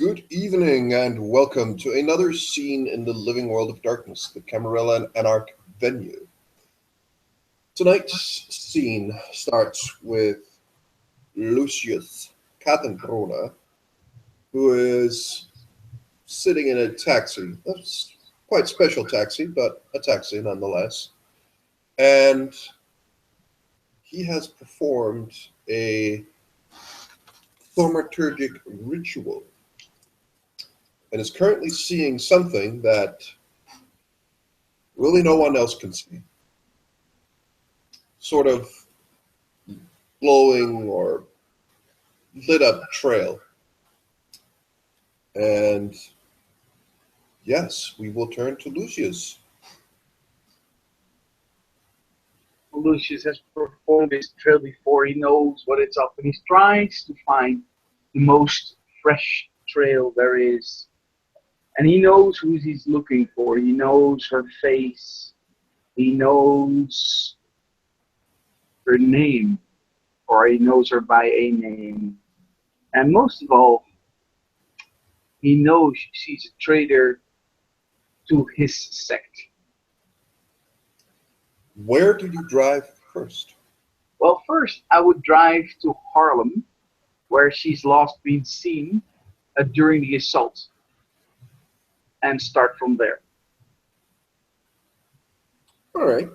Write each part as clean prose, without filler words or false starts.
Good evening and welcome to another scene in the living world of darkness, the Camarilla and Anarch venue. Tonight's scene starts with Lucius Kattenbrunner, who is sitting in a taxi. That's quite special taxi, but a taxi nonetheless. And he has performed a thaumaturgic ritual and is currently seeing something that really no one else can see. Sort of glowing or lit up trail. And yes, we will turn to Lucius. Lucius has performed this trail before. He knows what it's up, and he tries to find the most fresh trail there is. And he knows who he's looking for. He knows her face. He knows her name, or he knows her by a name. And most of all, he knows she's a traitor to his sect. Where did you drive first? Well, first I would drive to Harlem, where she's last been seen during the assault, and start from there. All right.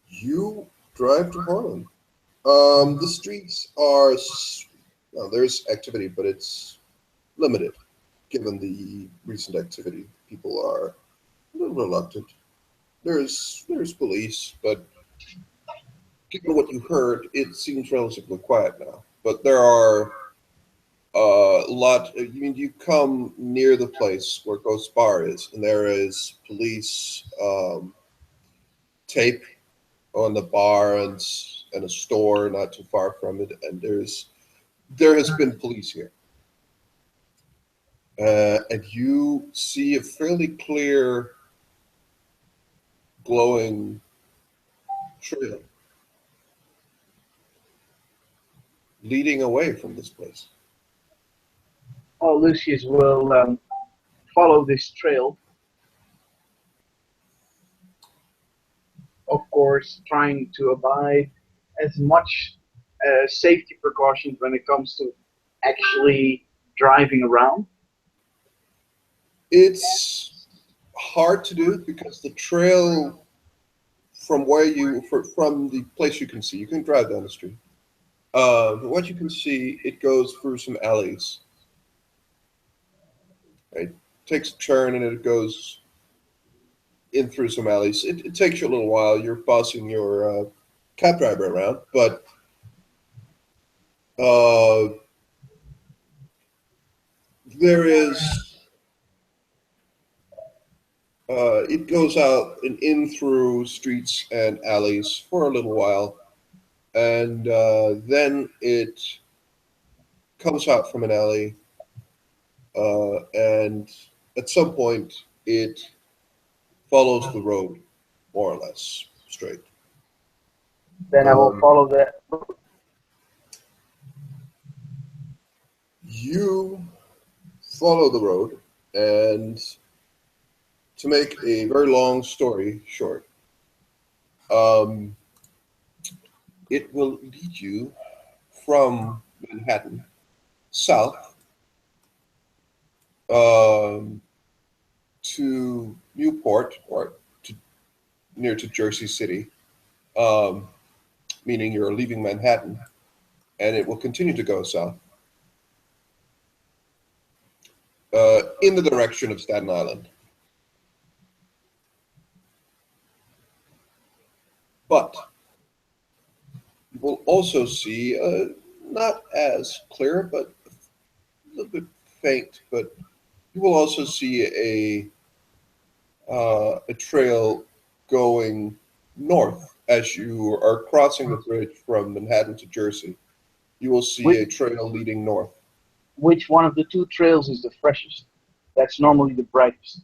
You drive to Harlem. The streets are, well, there's activity, but it's limited given the recent activity. People are a little reluctant. There's police, but given what you heard, it seems relatively quiet now. But there are a lot. You come near the place where Ghost Bar is, and there is police tape on the bar and a store not too far from it, and there has been police here, and you see a fairly clear, glowing trail leading away from this place. Well, Lucius will follow this trail, of course, trying to abide as much safety precautions when it comes to actually driving around. It's hard to do because the trail from from the place you can drive down the street. From what you can see, it goes through some alleys. It takes a turn and it goes in through some alleys. It takes you a little while. You're bossing your cab driver around, but uh, there is. It goes out and in through streets and alleys for a little while, and then it comes out from an alley, and at some point it follows the road more or less straight. Then I will Um, follow that. you follow the road, and to make a very long story short, um, it will lead you from Manhattan south um, to Newport or to, near to Jersey City, um, meaning you're leaving Manhattan, and it will continue to go south in the direction of Staten Island. But you will also see, not as clear, but a little bit faint, but you will also see a trail going north as you are crossing the bridge from Manhattan to Jersey. You will see Which, a trail leading north. which one of the two trails is the freshest? That's normally the brightest.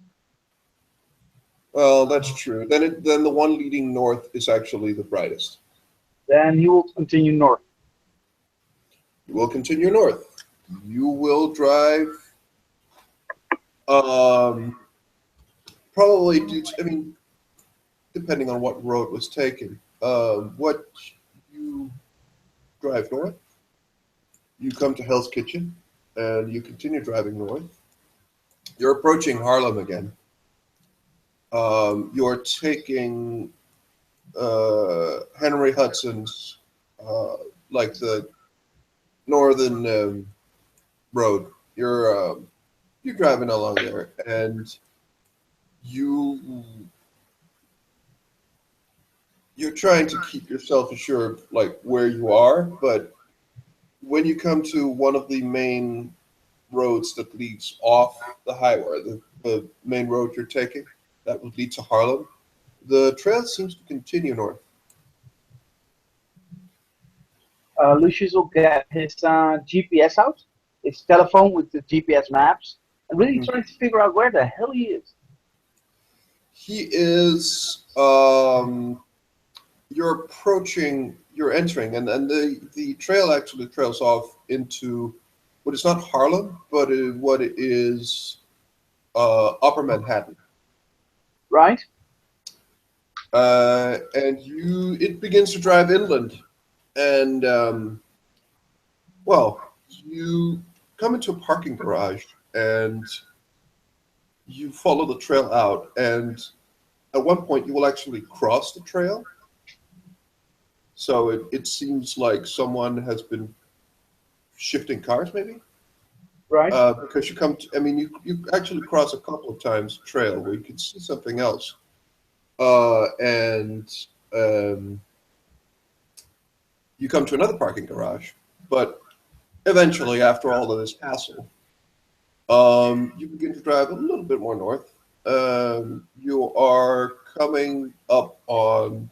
Well, that's true. Then the one leading north is actually the brightest. Then he will continue north. You will continue north. You will drive. Um, Probably due to, I mean, depending on what road was taken. What you drive north, you come to Hell's Kitchen, and you continue driving north. You're approaching Harlem again. You're taking Henry Hudson's, like the northern road. You're driving along there, and you you're trying to keep yourself assured, like where you are. But when you come to one of the main roads that leads off the highway, the main road you're taking, that would lead to Harlem. The trail seems to continue north. Lucius will get his GPS out, his telephone with the GPS maps, and really Mhm. trying to figure out where the hell he is. He is. You're approaching. You're entering, and the trail actually trails off into what is not Harlem, but what is Upper Manhattan. Right? And it begins to drive inland, and well, you come into a parking garage, and you follow the trail out, and at one point you will actually cross the trail. So it seems like someone has been shifting cars, maybe. Right? Because you come to, I mean, you actually cross a couple of times the trail where you can see something else. And um, you come to another parking garage. But eventually, after all of this hassle, you begin to drive a little bit more north. You are coming up on,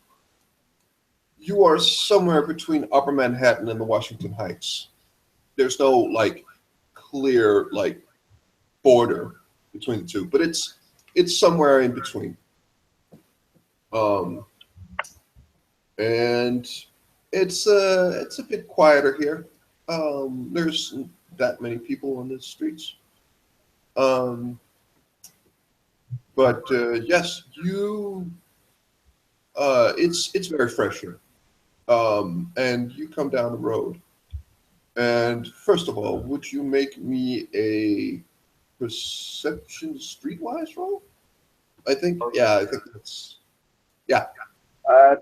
you are somewhere between Upper Manhattan and the Washington Heights. There's no like clear like border between the two, but it's somewhere in between. Um, and it's a bit quieter here. There's that many people on the streets. Um, but yes, you it's very fresh here. And you come down the road. And first of all, would you make me a perception streetwise roll? I think that's, yeah,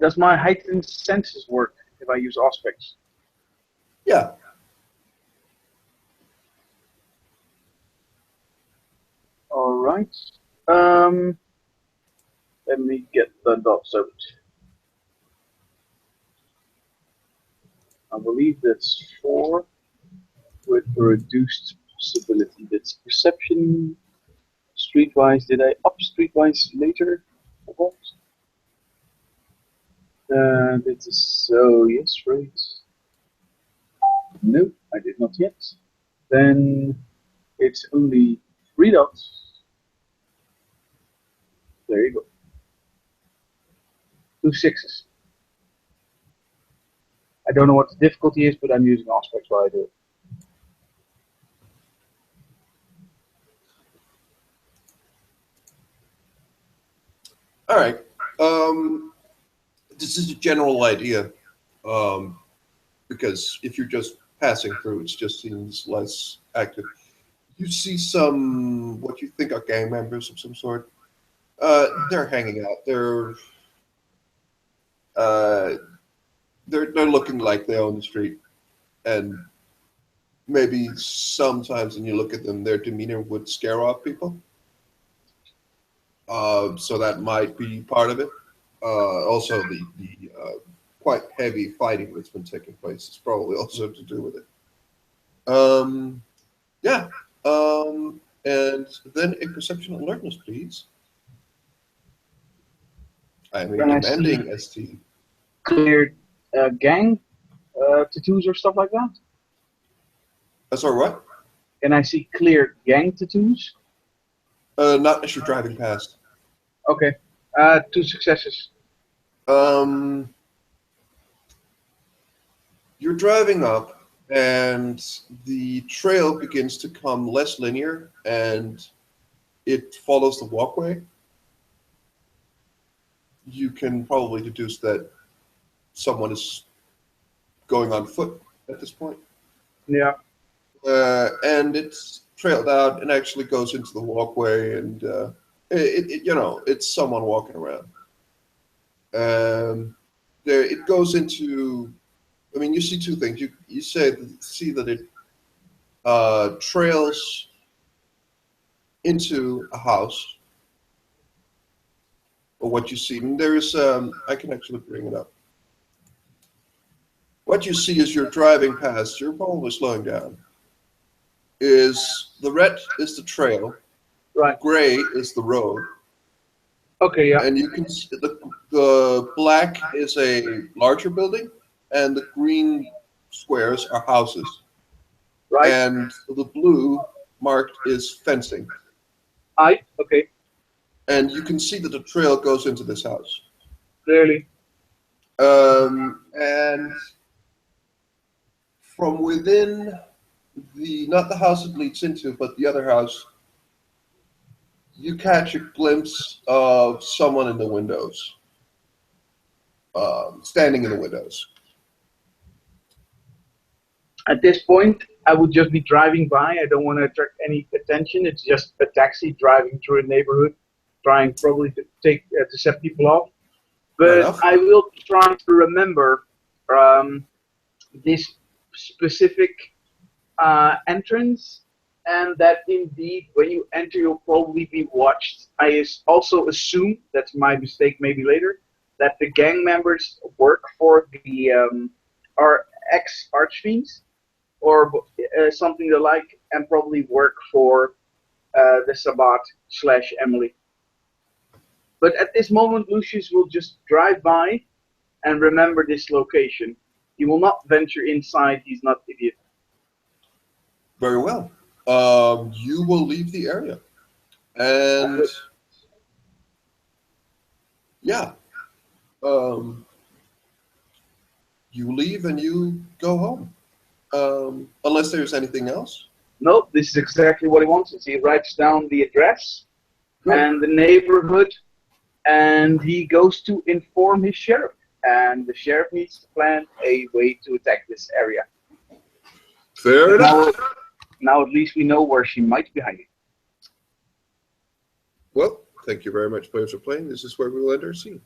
Does my heightened senses work if I use aspects? yeah. All right. Um, Let me get the dots out. I believe that's 4 with a reduced possibility. That's perception. Streetwise, did I up streetwise later? What? This is so yes, right. No, I did not yet. Then it's only 3 dots. There you go. 2 6s. I don't know what the difficulty is, but I'm using aspects while I do it. All right. This is a general idea, um, because if you're just passing through, it just seems less active. You see some what you think are gang members of some sort. They're hanging out. Uh, they're looking like they own the street, and maybe sometimes when you look at them, their demeanor would scare off people. So that might be part of it. Also, the quite heavy fighting that's been taking place is probably also to do with it. Um, yeah. And then a perception alertness, please. I am a Can I see demanding ST. clear gang tattoos or stuff like that? Sorry, what? Can I see clear gang tattoos? Not as you're driving past. Okay. 2 successes. Um, you're driving up, and the trail begins to come less linear, and it follows the walkway. You can probably deduce that someone is going on foot at this point. Yeah. And it's trailed out and actually goes into the walkway, and it's someone walking around. There, it goes into. I mean, you see two things. You see that it trails into a house, or what you see. And there's I can actually bring it up. What you see as you're driving past, you're probably slowing down, is the red is the trail, Right. gray is the road, Okay. Yeah. and you can see the black is a larger building, and the green squares are houses, Right. and the blue marked is fencing. Okay. And you can see that the trail goes into this house. Clearly. And from within not the house it leads into, but the other house, you catch a glimpse of someone in the windows, standing in the windows. At this point, I would just be driving by. I don't want to attract any attention. It's just a taxi driving through a neighborhood, trying probably to set people off. Fair But enough. I will try to remember this specific entrance, and that indeed, when you enter, you'll probably be watched. I also assume, that's my mistake, maybe later, that the gang members work for the are ex-archfiends, or something the like, and probably work for the Sabbat/Emily. But at this moment, Lucius will just drive by and remember this location. He will not venture inside. He's not idiot. Very well. You will leave the area. And yeah, you leave and you go home. Unless there's anything else. Nope, this is exactly what he wants. He writes down the address and the neighborhood, and he goes to inform his sheriff. And the sheriff needs to plan a way to attack this area. Fair enough. Now at least we know where she might be hiding. Well, thank you very much, players, for playing. This is where we will end our scene.